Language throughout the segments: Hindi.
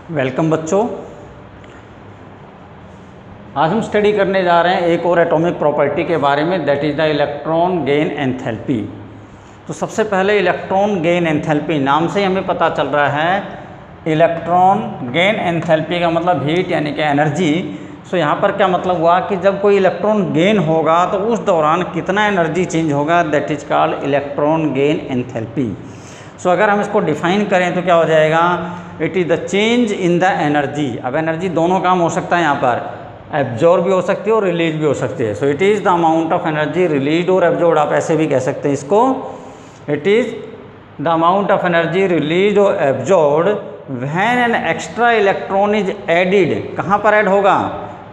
वेलकम बच्चों। आज हम स्टडी करने जा रहे हैं एक और एटॉमिक प्रॉपर्टी के बारे में, that is the electron gain enthalpy. तो सबसे पहले इलेक्ट्रॉन गेन एंथैल्पी नाम से हमें पता चल रहा है इलेक्ट्रॉन गेन एंथैल्पी का मतलब हीट यानी कि एनर्जी। सो यहाँ पर क्या मतलब हुआ कि जब कोई इलेक्ट्रॉन गेन होगा तो उस दौरान कितना एनर्जी चेंज होगा, that is called electron gain enthalpy. So अगर हम इसको डिफाइन करें तो क्या हो जाएगा, it is the change in the energy. अब एनर्जी दोनों काम हो सकता है, यहाँ पर एब्जॉर्ब भी हो सकती है और रिलीज भी हो सकती है। So it is the amount of energy release और एब्जॉर्ब, आप ऐसे भी कह सकते हैं इसको, it is the amount of energy release और absorb when an extra electron is added. कहाँ पर ऐड होगा,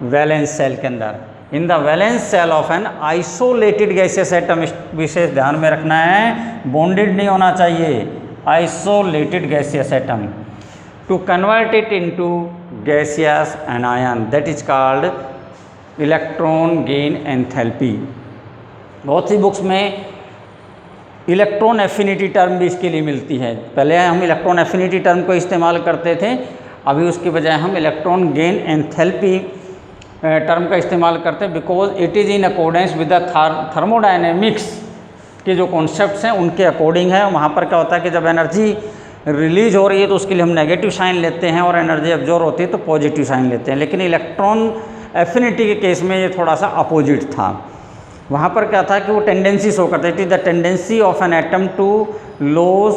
वैलेंस सेल के अंदर, in the valence shell of an isolated gaseous atom. विशेष ध्यान में रखना है, बॉन्डेड नहीं होना चाहिए, isolated gaseous atom, to convert it into gaseous anion, that is called electron gain enthalpy. बहुत सी बुक्स में इलेक्ट्रॉन एफिनिटी टर्म भी इसके लिए मिलती है। पहले हम इलेक्ट्रॉन एफिनिटी टर्म को इस्तेमाल करते थे, अभी उसकी बजाय हम इलेक्ट्रॉन गेन एंथैल्पी टर्म का इस्तेमाल करते हैं, because it is in accordance with the thermodynamics के जो कॉन्सेप्ट्स हैं उनके अकॉर्डिंग है। वहाँ पर क्या होता है कि जब एनर्जी रिलीज हो रही है तो उसके लिए हम नेगेटिव साइन लेते हैं और एनर्जी एब्जॉर्ब होती है तो पॉजिटिव साइन लेते हैं। लेकिन इलेक्ट्रॉन एफिनिटी के केस में ये थोड़ा सा अपोजिट था। वहाँ पर क्या था कि वो टेंडेंसी शो करता है, it is the tendency of an atom to loss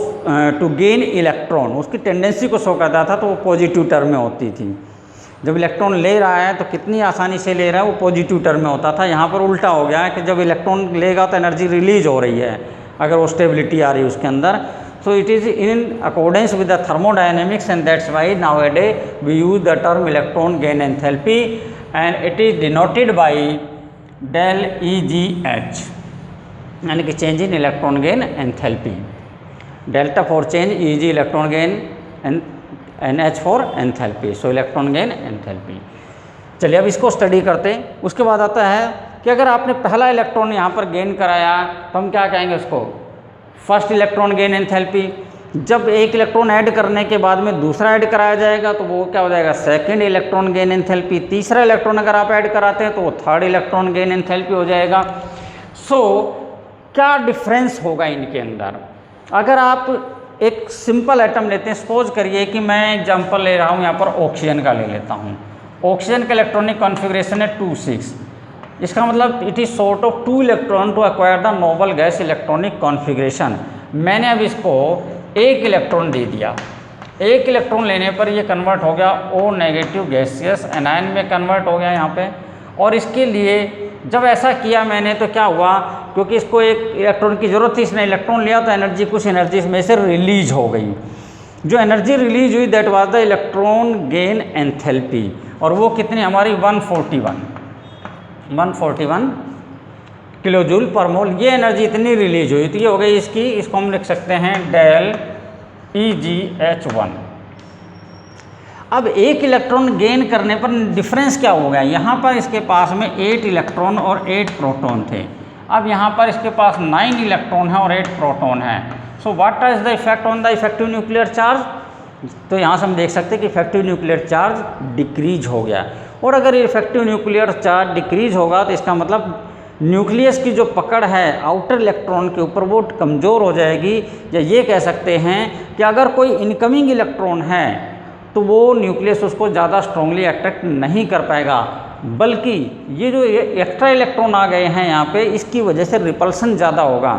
to gain electron. उसकी टेंडेंसी को शो करता था, तो वो पॉजिटिव टर्म में होती थी। जब इलेक्ट्रॉन ले रहा है तो कितनी आसानी से ले रहा है, वो पॉजिटिव टर्म में होता था। यहाँ पर उल्टा हो गया है कि जब इलेक्ट्रॉन लेगा तो एनर्जी रिलीज हो रही है, अगर वो स्टेबिलिटी आ रही है उसके अंदर। So it is in accordance with the thermodynamics and that's why now a day we use the term electron gain enthalpy and it is denoted by del EGH, यानी कि change in electron gain enthalpy. Delta for change, EG electron gain and NH for enthalpy. So electron gain enthalpy. चलिए अब इसको स्टडी करते हैं। उसके बाद आता है कि अगर आपने पहला इलेक्ट्रॉन यहाँ पर गेन कराया तो हम क्या कहेंगे उसको, फर्स्ट इलेक्ट्रॉन गेन एंथैल्पी। जब एक इलेक्ट्रॉन ऐड करने के बाद में दूसरा ऐड कराया जाएगा तो वो क्या हो जाएगा, सेकंड इलेक्ट्रॉन गेन एंथैल्पी। तीसरा इलेक्ट्रॉन अगर आप ऐड कराते हैं तो वो थर्ड इलेक्ट्रॉन गेन एंथैल्पी हो जाएगा। सो क्या डिफरेंस होगा इनके अंदर, अगर आप एक सिंपल एटम लेते हैं, सपोज करिए कि मैं एग्जांपल ले रहा हूँ यहाँ पर ऑक्सीजन का ले लेता हूँ। ऑक्सीजन का इलेक्ट्रॉनिक कॉन्फ़िगरेशन है 2,6। इसका मतलब it is sort of 2 electron to acquire the noble gas electronic configuration. मैंने अब इसको एक इलेक्ट्रॉन दे दिया, एक इलेक्ट्रॉन लेने पर ये कन्वर्ट हो गया O नेगेटिव गैसियस एनायन में कन्वर्ट हो गया यहाँ पे। और इसके लिए जब ऐसा किया मैंने तो क्या हुआ, क्योंकि इसको एक इलेक्ट्रॉन की ज़रूरत थी, इसने इलेक्ट्रॉन लिया तो एनर्जी, कुछ एनर्जी इसमें से रिलीज हो गई। जो एनर्जी रिलीज हुई that was the electron gain enthalpy, और वो कितनी हमारी 141 किलो जूल पर मोल। ये एनर्जी इतनी रिलीज हुई तो ये हो गई इसकी, इसको हम लिख सकते हैं डेल EGH1। अब एक इलेक्ट्रॉन गेन करने पर डिफरेंस क्या हो गया, यहाँ पर इसके पास में 8 इलेक्ट्रॉन और 8 प्रोटॉन थे। अब यहाँ पर इसके पास 9 इलेक्ट्रॉन है और 8 प्रोटॉन है। सो what is the effect on the effective nuclear charge. तो यहाँ से हम देख सकते हैं कि इफेक्टिव न्यूक्लियर चार्ज डिक्रीज हो गया। और अगर इफेक्टिव न्यूक्लियर चार्ज डिक्रीज होगा तो इसका मतलब न्यूक्लियस की जो पकड़ है आउटर इलेक्ट्रॉन के ऊपर वो कमज़ोर हो जाएगी। या ये कह सकते हैं कि अगर कोई इनकमिंग इलेक्ट्रॉन है तो वो न्यूक्लियस उसको ज़्यादा स्ट्रांगली अट्रैक्ट नहीं कर पाएगा, बल्कि ये जो एक्स्ट्रा इलेक्ट्रॉन आ गए हैं यहाँ पे, इसकी वजह से रिपल्सन ज़्यादा होगा।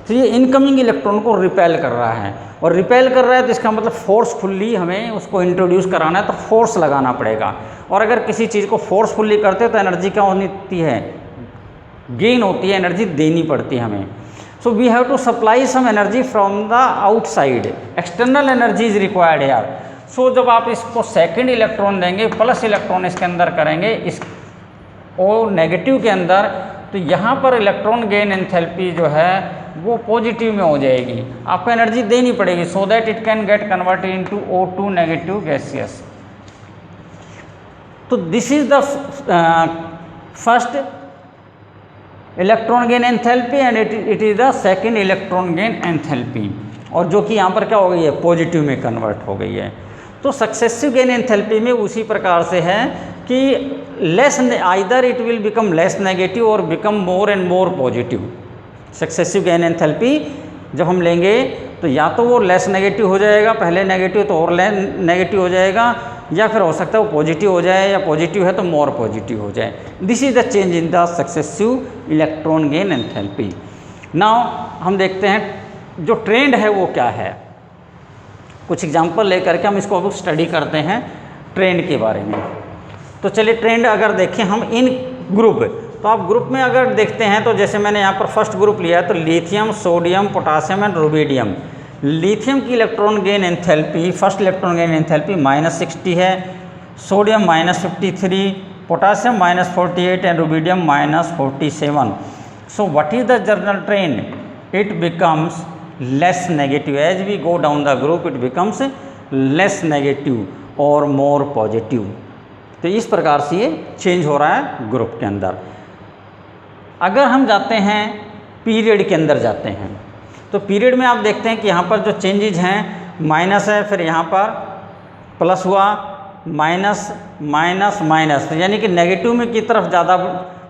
तो ये इनकमिंग इलेक्ट्रॉन को रिपेल कर रहा है, और रिपेल कर रहा है तो इसका मतलब फोर्सफुल्ली हमें उसको इंट्रोड्यूस कराना है, तो फोर्स लगाना पड़ेगा। और अगर किसी चीज़ को फोर्सफुल्ली करते हैं तो एनर्जी क्या होती है, गेन होती है, एनर्जी देनी पड़ती है हमें। So we have to supply some energy from the outside, external energy is required यार। सो जब आप इसको सेकंड इलेक्ट्रॉन देंगे, प्लस इलेक्ट्रॉन इसके अंदर करेंगे इस O नेगेटिव के अंदर, तो यहाँ पर इलेक्ट्रॉन गेन एंथैल्पी जो है वो पॉजिटिव में हो जाएगी। आपको एनर्जी देनी पड़ेगी so that it can get converted into O2 negative gaseous. तो this is the first electron gain enthalpy and it is the second electron gain enthalpy, और जो कि यहाँ पर क्या हो गई है, पॉजिटिव में कन्वर्ट हो गई है। तो सक्सेसिव गेन एंथैल्पी में उसी प्रकार से है कि less either it will become less negative और become more and more positive. Successive gain enthalpy जब हम लेंगे तो या तो वो लेस नेगेटिव हो जाएगा, पहले नेगेटिव तो और नेगेटिव हो जाएगा, या फिर हो सकता है वो पॉजिटिव हो जाए, या पॉजिटिव है तो मोर पॉजिटिव हो जाए। This is the change in the successive electron gain enthalpy. Now हम देखते हैं जो ट्रेंड है वो क्या है। कुछ एग्जांपल लेकर के हम इसको अब स्टडी करते हैं ट्रेंड के बारे में। तो चलिए ट्रेंड अगर देखें हम इन ग्रुप, तो आप ग्रुप में अगर देखते हैं तो जैसे मैंने यहाँ पर फर्स्ट ग्रुप लिया है तो lithium, sodium, potassium and rubidium. Lithium की electron gain enthalpy, first electron gain enthalpy -60 है, sodium -53, potassium -48 and rubidium -47। So what is the general trend? It becomes less negative as we go down the group, it becomes less negative और मोर पॉजिटिव। तो इस प्रकार से ये चेंज हो रहा है ग्रुप के अंदर। अगर हम जाते हैं पीरियड के अंदर जाते हैं तो पीरियड में आप देखते हैं कि यहाँ पर जो चेंजेज हैं माइनस है, फिर यहाँ पर प्लस हुआ, माइनस माइनस माइनस, यानी कि नेगेटिव में की तरफ ज़्यादा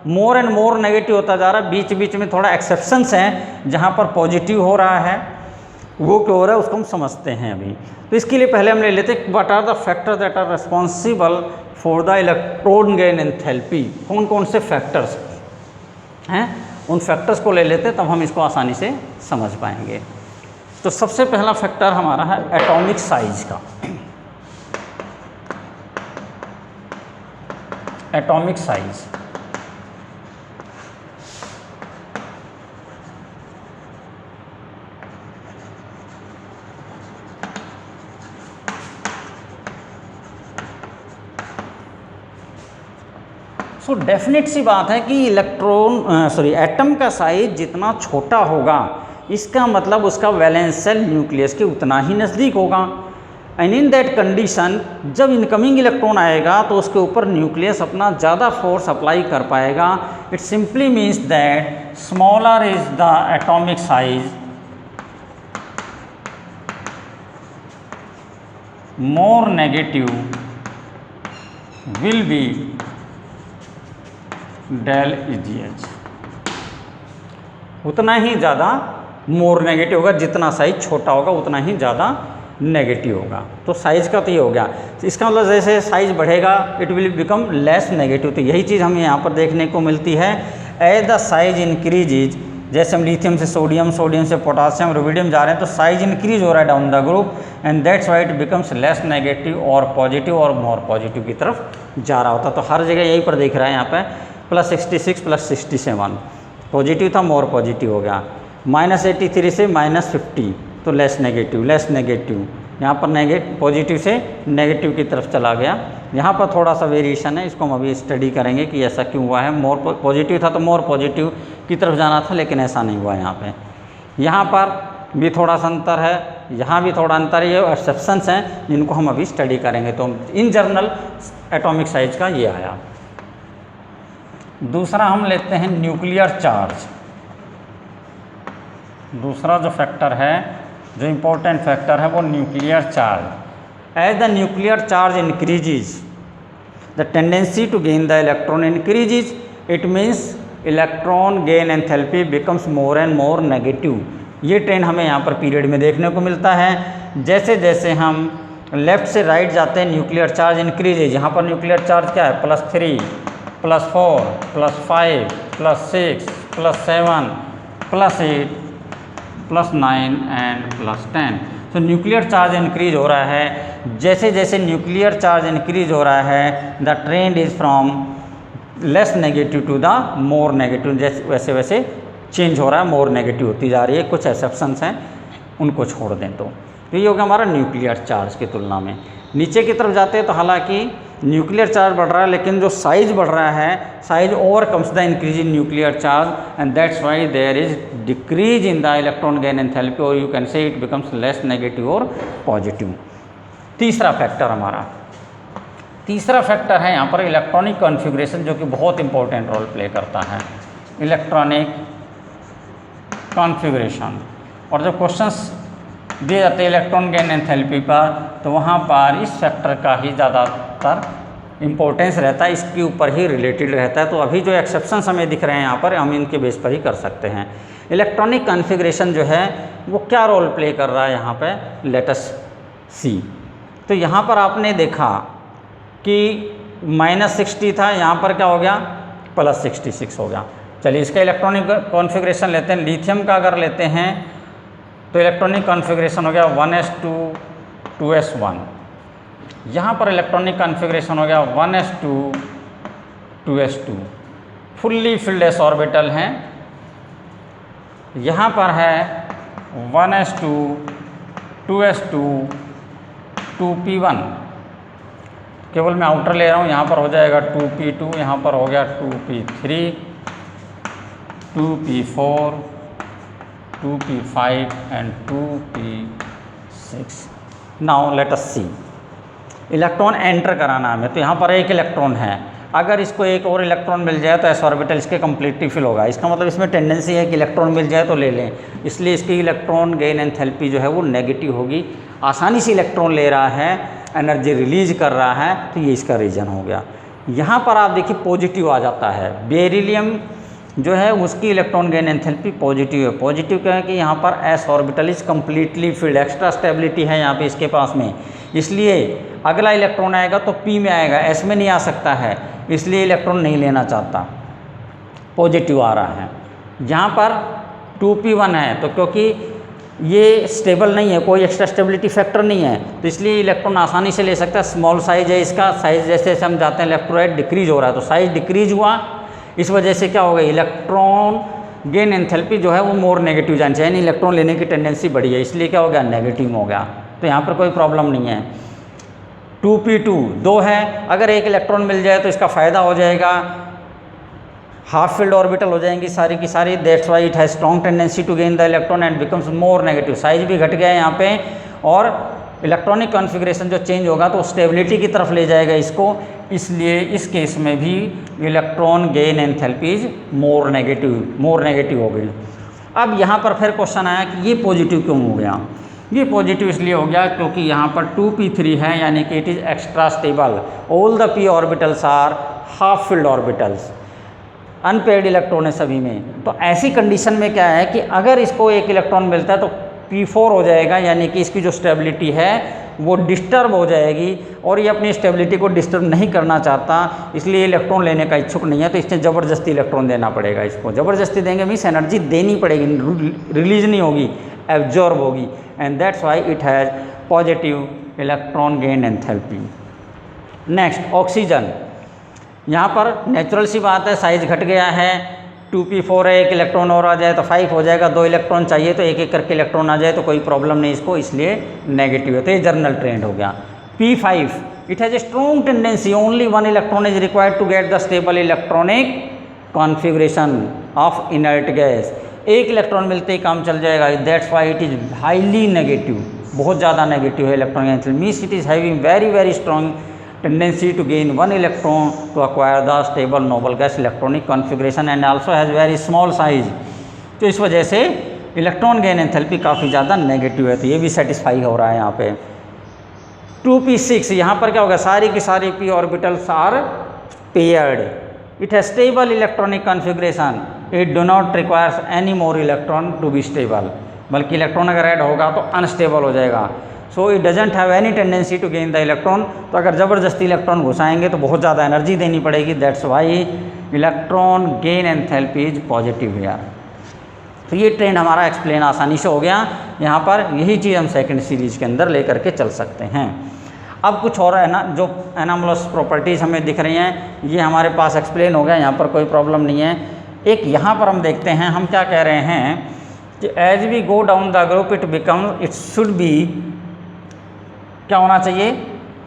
मोर एंड मोर नेगेटिव होता जा रहा है। बीच बीच में थोड़ा एक्सेप्शंस हैं जहाँ पर पॉजिटिव हो रहा है, वो क्या हो रहा है उसको हम समझते हैं अभी। तो इसके लिए पहले हम ले लेते हैं what are the factors that are responsible for the electron gain enthalpy. कौन कौन से फैक्टर्स हैं, उन फैक्टर्स को ले लेते हैं, तब हम इसको आसानी से समझ पाएंगे। तो सबसे पहला फैक्टर हमारा है एटॉमिक साइज का। एटॉमिक साइज, तो डेफिनेट सी बात है कि एटम का साइज जितना छोटा होगा इसका मतलब उसका वैलेंस शेल न्यूक्लियस के उतना ही नज़दीक होगा। एंड इन दैट कंडीशन जब इनकमिंग इलेक्ट्रॉन आएगा तो उसके ऊपर न्यूक्लियस अपना ज़्यादा फोर्स अप्लाई कर पाएगा। It simply means that smaller is the atomic size, more negative will be del EGH। उतना ही ज़्यादा मोर नेगेटिव होगा, जितना साइज छोटा होगा उतना ही ज़्यादा नेगेटिव होगा। तो साइज का तो ये हो गया। इसका मतलब जैसे साइज बढ़ेगा it will become less negative. तो यही चीज़ हमें यहाँ पर देखने को मिलती है। एज द साइज इंक्रीज, जैसे हम लिथियम से सोडियम, सोडियम से पोटासियम, रुबिडियम जा रहे हैं तो साइज इंक्रीज हो रहा है down the group, and that's why it becomes less negative और पॉजिटिव और मोर पॉजिटिव की तरफ जा रहा होता। तो हर जगह यही पर देख रहा है यहाँ पे +66 +67 पॉजिटिव था, मोर पॉजिटिव हो गया। -83 से -50 तो लेस नेगेटिव, यहाँ पर पॉजिटिव से नेगेटिव की तरफ चला गया। यहाँ पर थोड़ा सा वेरिएशन है, इसको हम अभी स्टडी करेंगे कि ऐसा क्यों हुआ है। मोर पॉजिटिव था तो मोर पॉजिटिव की तरफ जाना था, लेकिन ऐसा नहीं हुआ यहाँ पे। यहाँ पर भी थोड़ा सा अंतर है, यहाँ भी थोड़ा अंतर है, ये एक्सेप्शंस हैं जिनको हम अभी स्टडी करेंगे। तो इन जनरल एटॉमिक साइज का ये आया। दूसरा हम लेते हैं न्यूक्लियर चार्ज। दूसरा जो फैक्टर है, जो इम्पोर्टेंट फैक्टर है वो nuclear charge. As the nuclear charge increases the tendency to gain the electron increases, it means electron gain enthalpy becomes more and more negative. ये ट्रेंड हमें यहाँ पर पीरियड में देखने को मिलता है। जैसे जैसे हम लेफ्ट से राइट जाते हैं न्यूक्लियर चार्ज इंक्रीजेज। यहाँ पर न्यूक्लियर चार्ज क्या है, +3 +4 +5 +6 +7 +8 +9 एंड +10। तो न्यूक्लियर चार्ज इंक्रीज हो रहा है। जैसे जैसे न्यूक्लियर चार्ज इंक्रीज हो रहा है the trend is from less negative to the more negative, जैसे वैसे वैसे चेंज हो रहा है, मोर नेगेटिव होती जा रही है। कुछ एक्सेप्शंस हैं, उनको छोड़ दें तो ये होगा हमारा न्यूक्लियर चार्ज की तुलना में। नीचे की तरफ जाते हैं तो हालांकि न्यूक्लियर चार्ज बढ़ रहा है, लेकिन जो साइज बढ़ रहा है, size overcomes the increase in nuclear charge, and that's why there is decrease in the electron gain enthalpy, और you can say it becomes less negative और पॉजिटिव। तीसरा फैक्टर हमारा, तीसरा फैक्टर है यहाँ पर इलेक्ट्रॉनिक कॉन्फ़िगरेशन, जो कि बहुत इंपॉर्टेंट रोल प्ले करता है। इलेक्ट्रॉनिक कॉन्फ़िगरेशन, और जब क्वेश्चंस दिए जाते हैं इलेक्ट्रॉन गेन एंथैल्पी पर, तो वहाँ पर इस फैक्टर का ही ज़्यादातर इम्पोर्टेंस रहता है, इसके ऊपर ही रिलेटेड रहता है। तो अभी जो एक्सेप्शंस हमें दिख रहे हैं यहाँ पर, हम इनके बेस पर ही कर सकते हैं। इलेक्ट्रॉनिक कॉन्फ़िगरेशन जो है वो क्या रोल प्ले कर रहा है यहाँ पे, लेट अस सी। तो यहाँ पर आपने देखा कि -60 था, यहाँ पर क्या हो गया, +66 हो गया। चलिए इसका इलेक्ट्रॉनिक कॉन्फ़िगरेशन लेते हैं। लिथियम का अगर लेते हैं तो इलेक्ट्रॉनिक कॉन्फ़िगरेशन हो गया 1s2 2s1। यहाँ पर इलेक्ट्रॉनिक कॉन्फ़िगरेशन हो गया 1s2 2s2। Fully filled s orbital हैं। यहाँ पर है 1s2 2s2 2p1। केवल मैं आउटर ले रहा हूँ, यहाँ पर हो जाएगा 2p2, यहाँ पर हो गया 2p3 2p4 2p5 and 2p6। Now let us see. Electron enter कराना हमें, तो यहाँ पर एक इलेक्ट्रॉन है, अगर इसको एक और इलेक्ट्रॉन मिल जाए तो एस ऑर्बिटल इसके कम्प्लीटली फिल होगा। इसका मतलब इसमें टेंडेंसी है कि इलेक्ट्रॉन मिल जाए तो ले लें, इसलिए इसकी इलेक्ट्रॉन गेन एंथैल्पी जो है वो नेगेटिव होगी। आसानी से इलेक्ट्रॉन ले रहा है, एनर्जी रिलीज कर रहा है, तो ये इसका रीजन हो गया। यहाँ पर आप देखिए पॉजिटिव आ जाता है। बेरिलियम जो है उसकी इलेक्ट्रॉन गेन एंथैल्पी पॉजिटिव है। पॉजिटिव क्या है कि यहाँ पर S orbital is completely field, extra stability है यहाँ पे इसके पास में, इसलिए अगला इलेक्ट्रॉन आएगा तो पी में आएगा, एस में नहीं आ सकता है, इसलिए इलेक्ट्रॉन नहीं लेना चाहता, पॉजिटिव आ रहा है। यहाँ पर 2p1 है, तो क्योंकि ये स्टेबल नहीं है, कोई एक्स्ट्रा स्टेबिलिटी फैक्टर नहीं है, तो इसलिए इलेक्ट्रॉन आसानी से ले सकता है। स्मॉल साइज है इसका, साइज जैसे जैसे हम जाते हैं इलेक्ट्रोलाइट डिक्रीज हो रहा है, तो साइज डिक्रीज हुआ, इस वजह से क्या हो गया, इलेक्ट्रॉन गेन एंथैल्पी जो है वो मोर नेगेटिव जानी चाहिए, यानी इलेक्ट्रॉन लेने की टेंडेंसी बढ़ी है, इसलिए क्या हो गया, नेगेटिव हो गया। तो यहाँ पर कोई प्रॉब्लम नहीं है। 2p2 2 है, अगर एक इलेक्ट्रॉन मिल जाए तो इसका फ़ायदा हो जाएगा, हाफ फील्ड ऑर्बिटल हो जाएंगी सारी की सारी, that's why it has strong tendency to gain the electron and becomes more negative. Size भी घट गया है यहाँ पे, और इलेक्ट्रॉनिक कॉन्फ़िगरेशन जो चेंज होगा तो स्टेबिलिटी की तरफ ले जाएगा इसको, इसलिए इस केस में भी electron gain enthalpy is more negative हो गई। अब यहाँ पर फिर क्वेश्चन आया कि ये पॉजिटिव क्यों हो गया। ये पॉजिटिव इसलिए हो गया क्योंकि यहाँ पर 2p3 है, यानी कि it is extra stable. All the p orbitals are half filled orbitals, unpaired electron है सभी में। तो ऐसी कंडीशन में क्या है कि अगर इसको एक इलेक्ट्रॉन मिलता है तो p4 हो जाएगा, यानी कि इसकी जो स्टेबिलिटी है वो डिस्टर्ब हो जाएगी, और ये अपनी स्टेबिलिटी को डिस्टर्ब नहीं करना चाहता, इसलिए इलेक्ट्रॉन लेने का इच्छुक नहीं है। तो इसने ज़बरदस्ती इलेक्ट्रॉन देना पड़ेगा इसको। ज़बरदस्ती देंगे मीन्स एनर्जी देनी पड़ेगी, रिलीज नहीं होगी, एब्जॉर्ब होगी, and that's why it has positive electron gain enthalpy. Next oxygen. यहाँ पर नेचुरल सी बात है, साइज घट गया है, 2p4 है, एक इलेक्ट्रॉन और आ जाए तो 5 हो जाएगा, 2 इलेक्ट्रॉन चाहिए तो एक एक करके इलेक्ट्रॉन आ जाए तो कोई प्रॉब्लम नहीं इसको, इसलिए नेगेटिव है। तो ये जर्नल ट्रेंड हो गया। p5 it has a strong tendency, only 1 electron is required to get the stable electronic configuration of inert gas. एक इलेक्ट्रॉन मिलते ही काम चल जाएगा, that's why it is highly negative, बहुत ज़्यादा नेगेटिव है electronic enthalpy, means it is having very strong tendency to gain 1 electron to acquire the stable noble gas electronic configuration and also has very small size। तो इस वजह से इलेक्ट्रॉन गेन एंथैल्पी काफ़ी ज़्यादा नेगेटिव है, तो ये भी सेटिस्फाई हो रहा है यहाँ पे। 2p6 यहाँ पर क्या होगा, सारी की सारी p orbitals are paired, it has stable electronic configuration, it do not requires any more electron to be stable, बल्कि इलेक्ट्रॉन अगर ऐड होगा तो अनस्टेबल हो जाएगा। So it doesn't have any tendency to gain the electron. तो अगर ज़बरदस्ती इलेक्ट्रॉन घुसाएंगे तो बहुत ज़्यादा एनर्जी देनी पड़ेगी, that's why electron gain enthalpy is positive here. तो ये ट्रेंड हमारा एक्सप्लेन आसानी से हो गया। यहाँ पर यही चीज़ हम सेकंड सीरीज के अंदर लेकर के चल सकते हैं। अब कुछ और है ना, जो एनामलस प्रॉपर्टीज़ हमें दिख रही हैं, ये हमारे पास एक्सप्लेन हो गया, यहाँ पर कोई प्रॉब्लम नहीं है। एक यहाँ पर हम देखते हैं, हम क्या कह रहे हैं कि as we go down the group it become, it should be क्या होना चाहिए,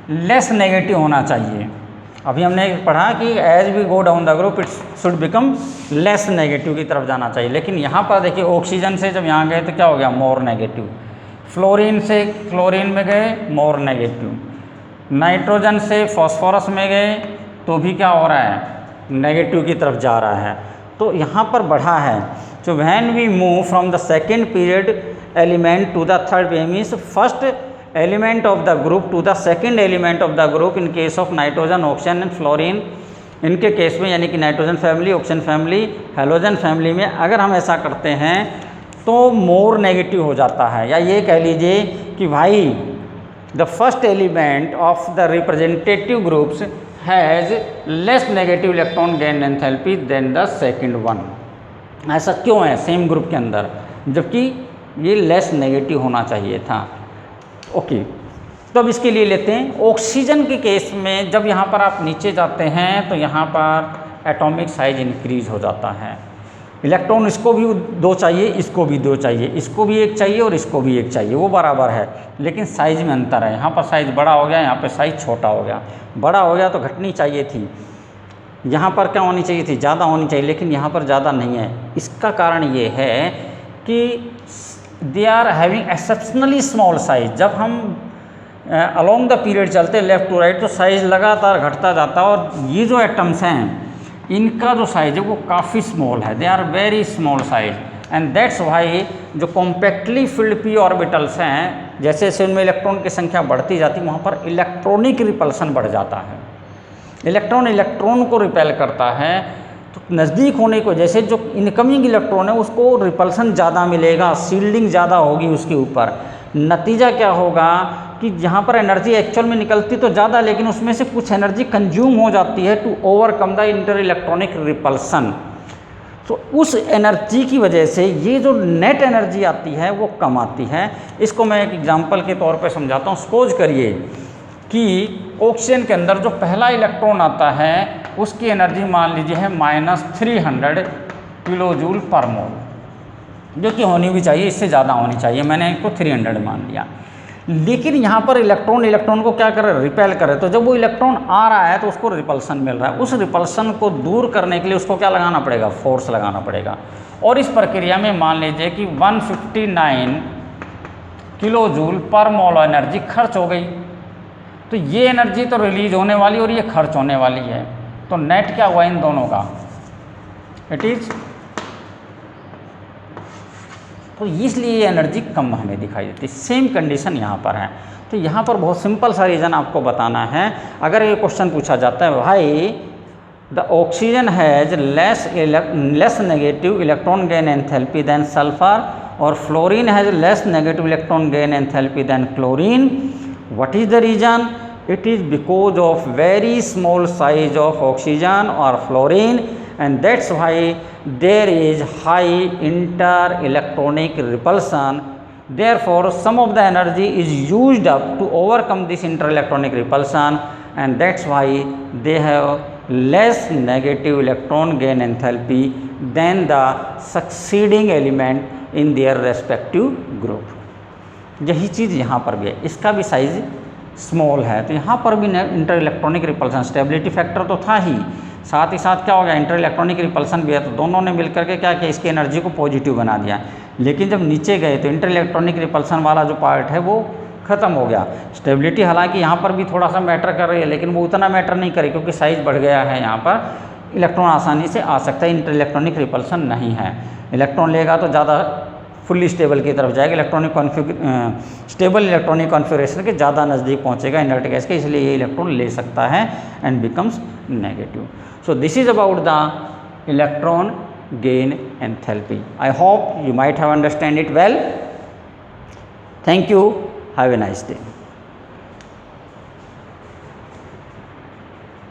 लेस नेगेटिव होना चाहिए। अभी हमने पढ़ा कि as we go down the group it should become less negative की तरफ जाना चाहिए, लेकिन यहाँ पर देखिए ऑक्सीजन से जब यहाँ गए तो क्या हो गया, मोर नेगेटिव। फ्लोरीन से क्लोरीन में गए, मोर नेगेटिव। नाइट्रोजन से फॉस्फोरस में गए तो भी क्या हो रहा है, नेगेटिव की तरफ जा रहा है। तो यहाँ पर बढ़ा है। So when we move from the second period element to the third means first element of the group to the second element of the group in case of nitrogen, oxygen and fluorine। इनके केस में यानी कि nitrogen family, oxygen family, halogen family में अगर हम ऐसा करते हैं तो मोर नेगेटिव हो जाता है, या ये कह लीजिए कि भाई the first element of the representative groups has less negative electron gain enthalpy than the second one. ऐसा क्यों है सेम ग्रुप के अंदर, जबकि ये लेस नेगेटिव होना चाहिए था। ओके, तो अब इसके लिए लेते हैं ऑक्सीजन के केस में। जब यहाँ पर आप नीचे जाते हैं तो यहाँ पर एटॉमिक साइज इंक्रीज हो जाता है। इलेक्ट्रॉन इसको भी 2 चाहिए, इसको भी 2 चाहिए, इसको भी 1 चाहिए और इसको भी 1 चाहिए, वो बराबर है, लेकिन साइज में अंतर है। यहाँ पर साइज बड़ा हो गया, यहाँ पर साइज छोटा हो गया। बड़ा हो गया तो घटनी चाहिए थी, यहाँ पर क्या होनी चाहिए थी, ज़्यादा होनी चाहिए, लेकिन यहाँ पर ज़्यादा नहीं है। इसका कारण ये है कि they are having exceptionally small size. जब हम अलोंग द पीरियड चलते लेफ़्ट टू राइट तो साइज़ लगातार घटता जाता है, और ये जो एटम्स हैं इनका जो साइज़ है वो काफ़ी स्मॉल है, they are very small size, and that's why जो कॉम्पैक्टली फिल्ड पी ऑर्बिटल्स हैं, जैसे जैसे उनमें इलेक्ट्रॉन की संख्या बढ़ती जाती है वहाँ पर इलेक्ट्रॉनिक रिपल्सन बढ़ जाता है। इलेक्ट्रॉन इलेक्ट्रॉन को रिपेल करता है, तो नज़दीक होने को जैसे जो इनकमिंग इलेक्ट्रॉन है उसको रिपल्सन ज़्यादा मिलेगा, शील्डिंग ज़्यादा होगी उसके ऊपर। नतीजा क्या होगा कि जहाँ पर एनर्जी एक्चुअल में निकलती तो ज़्यादा, लेकिन उसमें से कुछ एनर्जी कंज्यूम हो जाती है to overcome the inter electronic repulsion. तो उस एनर्जी की वजह से ये जो नेट एनर्जी आती है वो कम आती है। इसको मैं एक एग्जांपल के तौर पे समझाता हूँ। सपोज करिए कि ऑक्सीजन के अंदर जो पहला इलेक्ट्रॉन आता है उसकी एनर्जी मान लीजिए है -300 किलो जूल पर मोल, जो कि होनी भी चाहिए, इससे ज़्यादा होनी चाहिए, मैंने इसको 300 मान लिया। लेकिन यहाँ पर इलेक्ट्रॉन को क्या करे, रिपेल करे। तो जब वो इलेक्ट्रॉन आ रहा है तो उसको रिपल्सन मिल रहा है, उस रिपल्सन को दूर करने के लिए उसको क्या लगाना पड़ेगा, फोर्स लगाना पड़ेगा। और इस प्रक्रिया में मान लीजिए कि 159 किलो जूल पर मोल एनर्जी खर्च हो गई। तो ये एनर्जी तो रिलीज होने वाली और ये खर्च होने वाली है, तो नेट क्या हुआ इन दोनों का, इट इज, तो इसलिए ये एनर्जी कम हमें दिखाई देती। सेम कंडीशन यहाँ पर है। तो यहाँ पर बहुत सिंपल सा रीज़न आपको बताना है। अगर ये क्वेश्चन पूछा जाता है भाई the oxygen has less negative electron gain enthalpy than sulphur, और fluorine has less negative electron gain enthalpy than chlorine, what is the reason? It is because of very small size of oxygen or fluorine, and that's why there is high inter-electronic repulsion. Therefore, some of the energy is used up to overcome this inter-electronic repulsion, and that's why they have less negative electron gain enthalpy than the succeeding element in their respective group. यही चीज़ यहाँ पर भी है, इसका भी साइज स्मॉल है, तो यहाँ पर भी inter electronic repulsion, stability factor तो था ही, साथ ही साथ क्या हो गया, इंटर इलेक्ट्रॉनिक रिपल्सन भी है, तो दोनों ने मिलकर के क्या किया, इसकी एनर्जी को पॉजिटिव बना दिया। लेकिन जब नीचे गए तो इंटर इलेक्ट्रॉनिक रिपल्सन वाला जो पार्ट है वो ख़त्म हो गया। स्टेबिलिटी हालांकि यहाँ पर भी थोड़ा सा मैटर कर रही है, लेकिन वो उतना मैटर नहीं करे क्योंकि साइज़ बढ़ गया है, यहाँ पर इलेक्ट्रॉन आसानी से आ सकता है, इंटर इलेक्ट्रॉनिक रिपल्सन नहीं है। इलेक्ट्रॉन लेगा तो ज़्यादा फुल्ली स्टेबल की तरफ जाएगा, स्टेबल इलेक्ट्रॉनिक कॉन्फ़िगरेशन के ज़्यादा नज़दीक पहुंचेगा इनर्ट गैस के, इसलिए ये इलेक्ट्रॉन ले सकता है and becomes negative. So this is about the electron gain enthalpy. I hope you might have understand it well. Thank you, have a nice day.